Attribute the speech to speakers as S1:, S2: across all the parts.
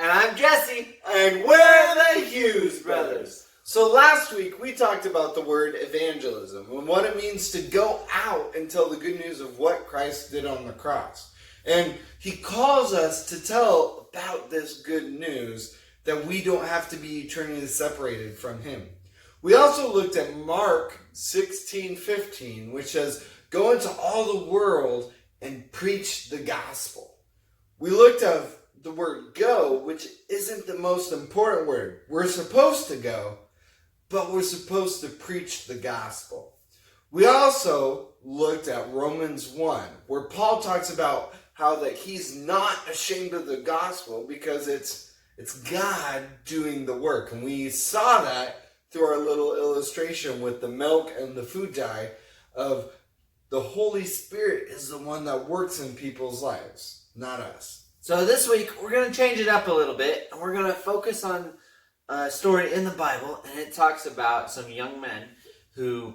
S1: And I'm Jesse.
S2: And we're the Hughes Brothers.
S1: So last week we talked about the word evangelism and what it means to go out and tell the good news of what Christ did on the cross. And he calls us to tell about this good news that we don't have to be eternally separated from him. We also looked at Mark 16:15, which says, go into all the world and preach the gospel. We looked at the word go, which isn't the most important word. We're supposed to go, but we're supposed to preach the gospel. We also looked at Romans 1, where Paul talks about how that he's not ashamed of the gospel because it's God doing the work. And we saw that through our little illustration with the milk and the food dye of the Holy Spirit is the one that works in people's lives, not us.
S2: So this week we're going to change it up a little bit, and we're going to focus on a story in the Bible, and it talks about some young men who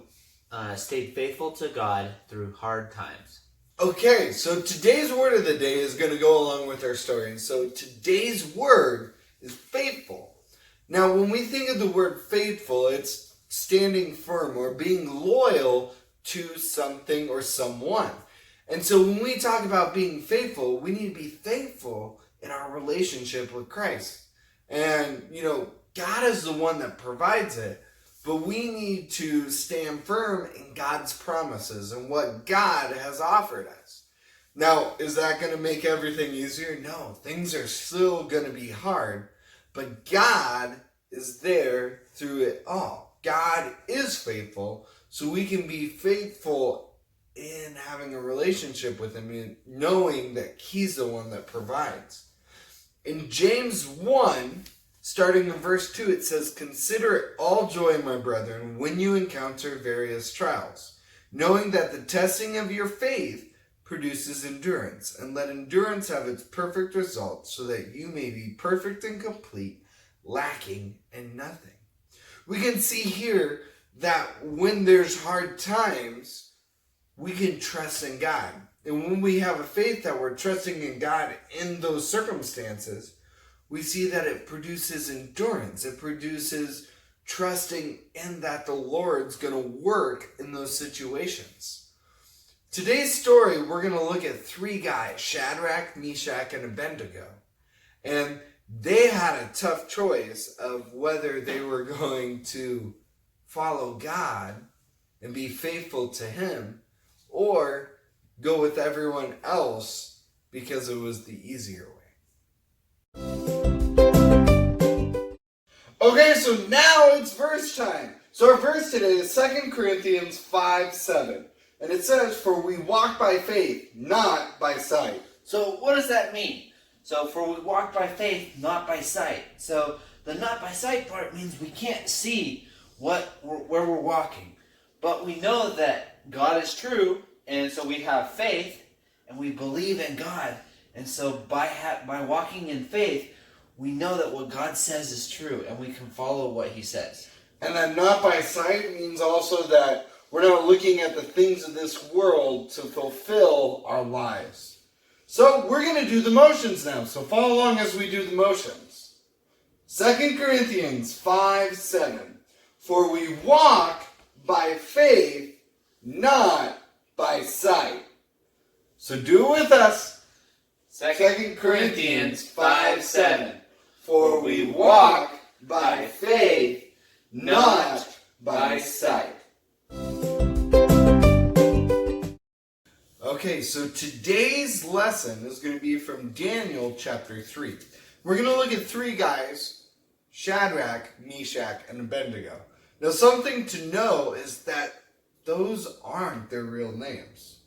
S2: stayed faithful to God through hard times.
S1: Okay, so today's word of the day is going to go along with our story. And so today's word is faithful. Now, when we think of the word faithful, it's standing firm or being loyal to something or someone. And so when we talk about being faithful, we need to be faithful in our relationship with Christ. And, God is the one that provides it, but we need to stand firm in God's promises and what God has offered us. Now, is that going to make everything easier? No, things are still going to be hard, but God is there through it all. God is faithful, so we can be faithful in having a relationship with him and knowing that he's the one that provides. In James 1, starting in verse 2, it says, consider it all joy, my brethren, when you encounter various trials, knowing that the testing of your faith produces endurance, and let endurance have its perfect result, so that you may be perfect and complete, lacking in nothing. We can see here that when there's hard times, we can trust in God. And when we have a faith that we're trusting in God in those circumstances, we see that it produces endurance. It produces trusting in that the Lord's going to work in those situations. Today's story, we're going to look at three guys, Shadrach, Meshach, and Abednego. And they had a tough choice of whether they were going to follow God and be faithful to him or go with everyone else because it was the easier way. Okay, so now it's verse time. So our verse today is 2 Corinthians 5:7. And it says, for we walk by faith, not by sight.
S2: So what does that mean? So for we walk by faith, not by sight. So the not by sight part means we can't see where we're walking. But we know that God is true, and so we have faith, and we believe in God. And so by walking in faith, we know that what God says is true, and we can follow what he says.
S1: And then not by sight means also that we're not looking at the things of this world to fulfill our lives. So we're going to do the motions now. So follow along as we do the motions. 2 Corinthians 5:7. For we walk by faith, not by sight. So do it with us. 2 Corinthians 5:7. For we walk by faith, not by sight. Okay, so today's lesson is going to be from Daniel chapter 3. We're going to look at three guys, Shadrach, Meshach, and Abednego. Now, something to know is that those aren't their real names.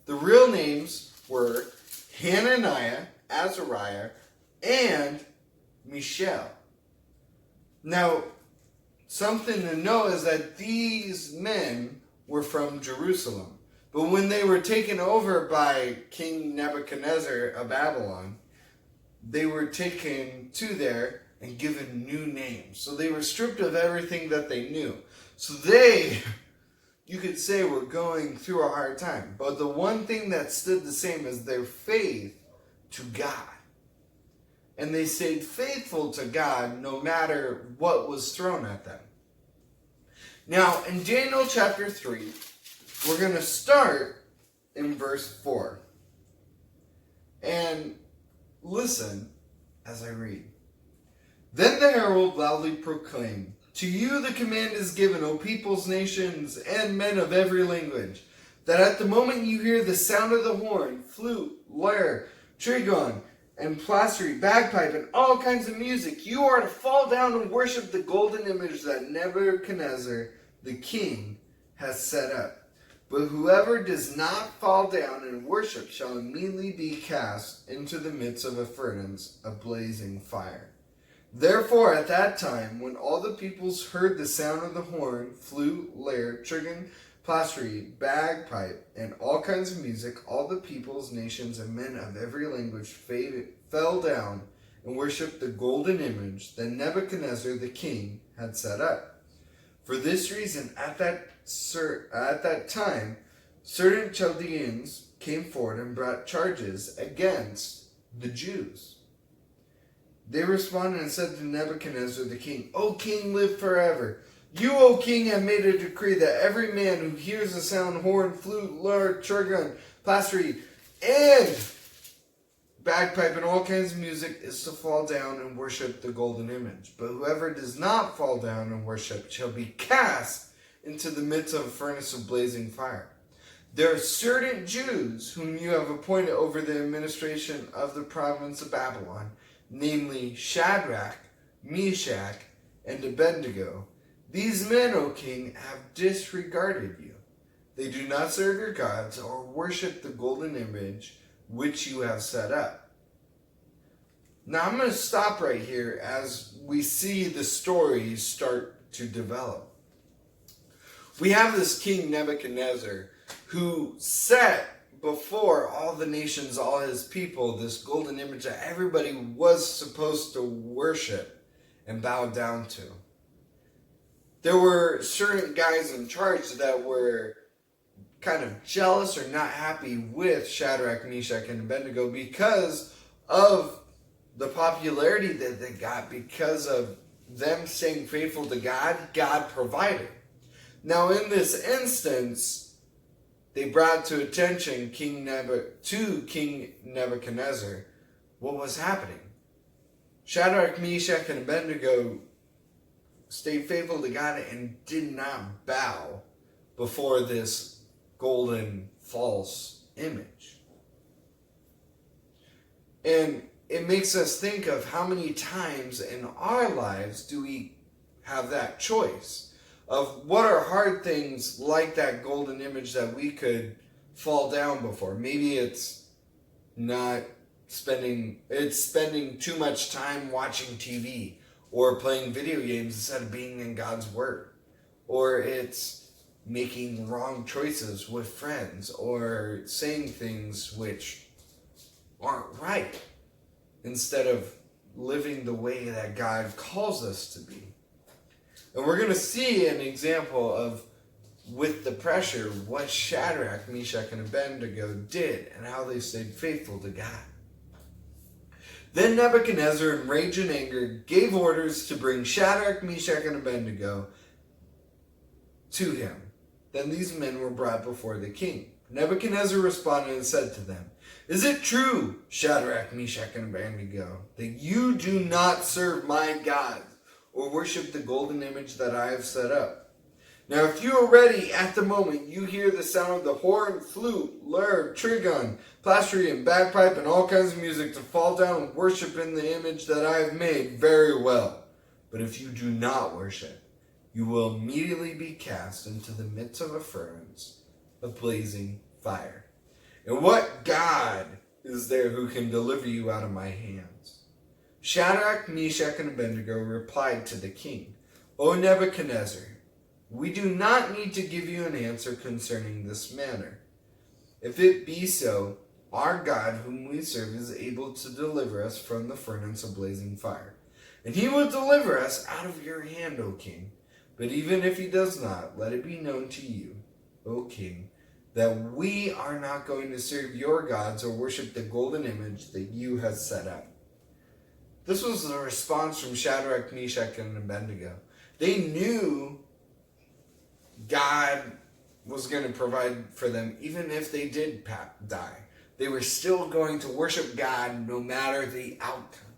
S1: The real names were Hananiah, Azariah, and Mishael. Now, something to know is that these men were from Jerusalem. But when they were taken over by King Nebuchadnezzar of Babylon, they were taken to there and given new names. So they were stripped of everything that they knew. So they, you could say, were going through a hard time. But the one thing that stood the same is their faith to God. and they stayed faithful to God no matter what was thrown at them. Now, in Daniel chapter 3, we're going to start in verse 4. And listen as I read. Then the herald loudly proclaimed, "To you the command is given, O peoples, nations, and men of every language, that at the moment you hear the sound of the horn, flute, lyre, trigon, and psaltery, bagpipe, and all kinds of music, you are to fall down and worship the golden image that Nebuchadnezzar, the king, has set up. But whoever does not fall down and worship shall immediately be cast into the midst of a furnace of blazing fire." Therefore, at that time, when all the peoples heard the sound of the horn, flute, lyre, trigon, psaltery, bagpipe, and all kinds of music, all the peoples, nations, and men of every language fell down and worshipped the golden image that Nebuchadnezzar the king had set up. For this reason, at that time, certain Chaldeans came forward and brought charges against the Jews. They responded and said to Nebuchadnezzar the king, "O king, live forever. You, O king, have made a decree that every man who hears the sound, horn, flute, lyre, trigon, psaltery, and bagpipe, and all kinds of music is to fall down and worship the golden image. But whoever does not fall down and worship shall be cast into the midst of a furnace of blazing fire. There are certain Jews whom you have appointed over the administration of the province of Babylon, namely Shadrach, Meshach, and Abednego. These men, O king, have disregarded you. They do not serve your gods or worship the golden image which you have set up." Now I'm going to stop right here as we see the story start to develop. We have this king Nebuchadnezzar who set before all the nations, all his people, this golden image that everybody was supposed to worship and bow down to. There were certain guys in charge that were kind of jealous or not happy with Shadrach, Meshach, and Abednego because of the popularity that they got, because of them staying faithful to God. God provided. Now in this instance, they brought to attention King Nebuchadnezzar what was happening. Shadrach, Meshach, and Abednego stayed faithful to God and did not bow before this golden false image. And it makes us think of how many times in our lives do we have that choice of what are hard things like that golden image that we could fall down before. Maybe it's spending too much time watching TV or playing video games instead of being in God's Word. Or it's making wrong choices with friends or saying things which aren't right instead of living the way that God calls us to be. And we're going to see an example of, with the pressure, what Shadrach, Meshach, and Abednego did and how they stayed faithful to God. Then Nebuchadnezzar, in rage and anger, gave orders to bring Shadrach, Meshach, and Abednego to him. Then these men were brought before the king. Nebuchadnezzar responded and said to them, "Is it true, Shadrach, Meshach, and Abednego, that you do not serve my gods or worship the golden image that I have set up? Now if you are ready at the moment you hear the sound of the horn, flute, lyre, trigon, psaltery, and bagpipe, and all kinds of music to fall down and worship in the image that I have made, very well. But if you do not worship, you will immediately be cast into the midst of a furnace of blazing fire. And what God is there who can deliver you out of my hands?" Shadrach, Meshach, and Abednego replied to the king, "O Nebuchadnezzar, we do not need to give you an answer concerning this matter. If it be so, our God whom we serve is able to deliver us from the furnace of blazing fire. And he will deliver us out of your hand, O king. But even if he does not, let it be known to you, O king, that we are not going to serve your gods or worship the golden image that you have set up." This was the response from Shadrach, Meshach, and Abednego. They knew God was going to provide for them even if they did die. They were still going to worship God no matter the outcome.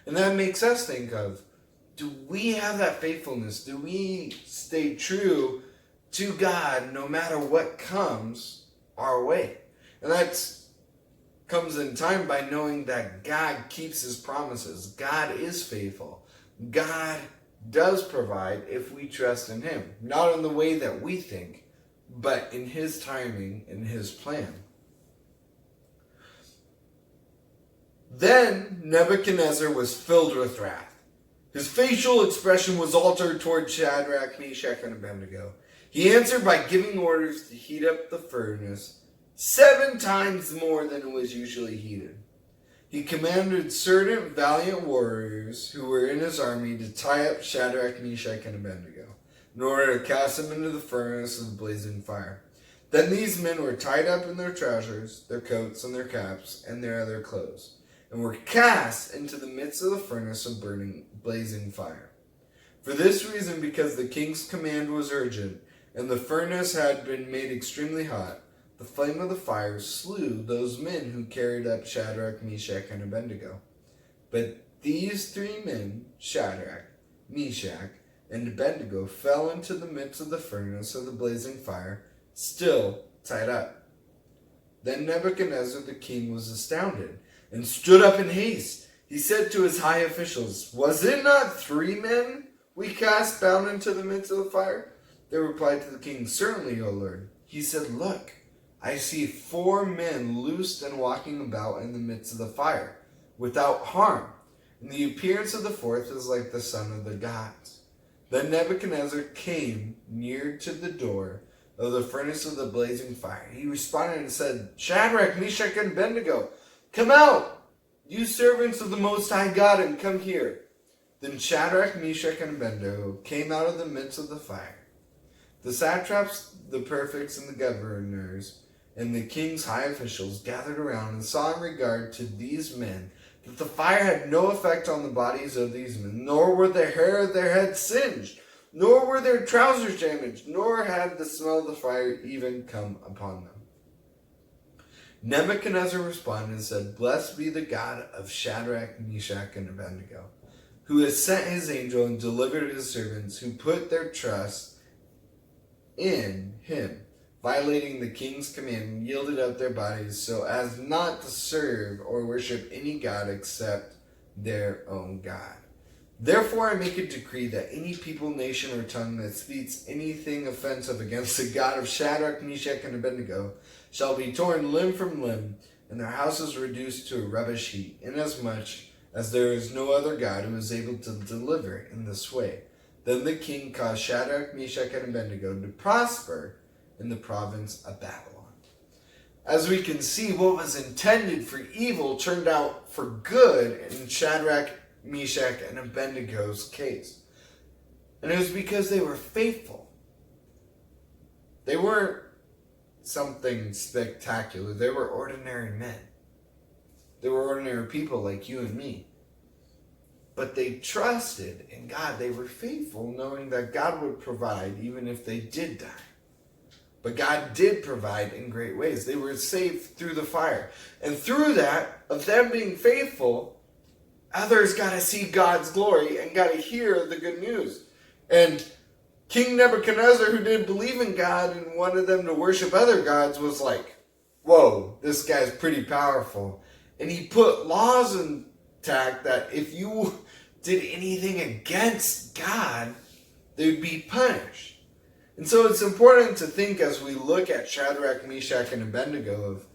S1: And that makes us think of, do we have that faithfulness? Do we stay true to God no matter what comes our way? And that comes in time by knowing that God keeps his promises. God is faithful. God does provide if we trust in him. Not in the way that we think, but in his timing and his plan. Then Nebuchadnezzar was filled with wrath. His facial expression was altered toward Shadrach, Meshach, and Abednego. He answered by giving orders to heat up the furnace 7 times more than it was usually heated. He commanded certain valiant warriors who were in his army to tie up Shadrach, Meshach, and Abednego in order to cast them into the furnace of blazing fire. Then these men were tied up in their trousers, their coats, and their caps, and their other clothes, and were cast into the midst of the furnace of blazing fire. For this reason, because the king's command was urgent, and the furnace had been made extremely hot, the flame of the fire slew those men who carried up Shadrach, Meshach, and Abednego. But these 3 men, Shadrach, Meshach, and Abednego, fell into the midst of the furnace of the blazing fire, still tied up. Then Nebuchadnezzar the king was astounded, and stood up in haste. He said to his high officials, "Was it not 3 men we cast bound into the midst of the fire?" They replied to the king, "Certainly, O Lord." He said, "Look, I see 4 men loosed and walking about in the midst of the fire, without harm, and the appearance of the 4th is like the son of the gods." Then Nebuchadnezzar came near to the door of the furnace of the blazing fire. He responded and said, "Shadrach, Meshach, and Abednego, come out, you servants of the Most High God, and come here." Then Shadrach, Meshach, and Abednego came out of the midst of the fire. The satraps, the prefects, and the governors, and the king's high officials gathered around and saw in regard to these men that the fire had no effect on the bodies of these men, nor were the hair of their heads singed, nor were their trousers damaged, nor had the smell of the fire even come upon them. Nebuchadnezzar responded and said, "Blessed be the God of Shadrach, Meshach, and Abednego, who has sent his angel and delivered his servants who put their trust in him, violating the king's command, and yielded up their bodies so as not to serve or worship any god except their own God. Therefore I make a decree that any people, nation, or tongue that speaks anything offensive against the God of Shadrach, Meshach, and Abednego shall be torn limb from limb, and their houses reduced to a rubbish heap, inasmuch as there is no other God who is able to deliver in this way." Then the king caused Shadrach, Meshach, and Abednego to prosper in the province of Babylon. As we can see, what was intended for evil turned out for good in Shadrach, Meshach, and Abednego's case. And it was because they were faithful. They weren't something spectacular. They were ordinary men. They were ordinary people like you and me. But they trusted in God. They were faithful, knowing that God would provide even if they did die. But God did provide in great ways. They were saved through the fire. And through that, of them being faithful, others got to see God's glory and got to hear the good news. And King Nebuchadnezzar, who didn't believe in God and wanted them to worship other gods, was like, "Whoa, this guy's pretty powerful." And he put laws intact that if you did anything against God, they would be punished. And so it's important to think as we look at Shadrach, Meshach, and Abednego of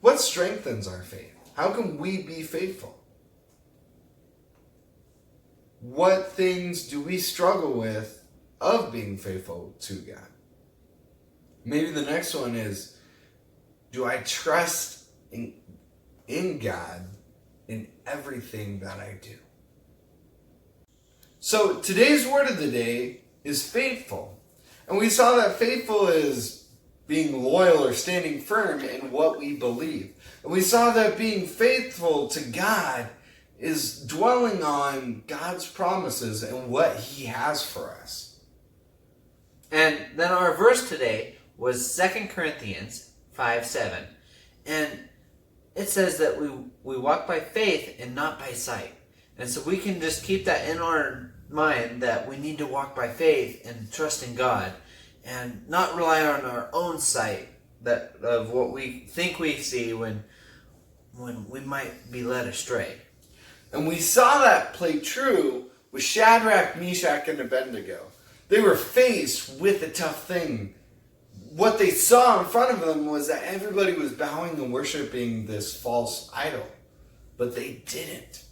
S1: what strengthens our faith. How can we be faithful? What things do we struggle with of being faithful to God? Maybe the next one is, do I trust in God in everything that I do? So today's word of the day is faithful. And we saw that faithful is being loyal or standing firm in what we believe. And we saw that being faithful to God is dwelling on God's promises and what He has for us.
S2: And then our verse today was 2 Corinthians 5:7. And it says that we walk by faith and not by sight. And so we can just keep that in our mind that we need to walk by faith and trust in God and not rely on our own sight that of what we think we see when we might be led astray.
S1: And we saw that play true with Shadrach, Meshach, and Abednego. They were faced with a tough thing. What they saw in front of them was that everybody was bowing and worshiping this false idol. But they didn't.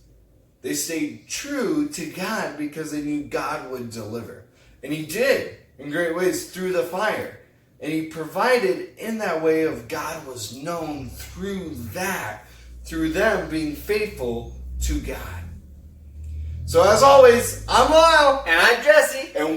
S1: They stayed true to God because they knew God would deliver. And He did in great ways through the fire. And He provided in that way of God was known through that, through them being faithful to God. So as always, I'm Lyle.
S2: And I'm Jesse.
S1: And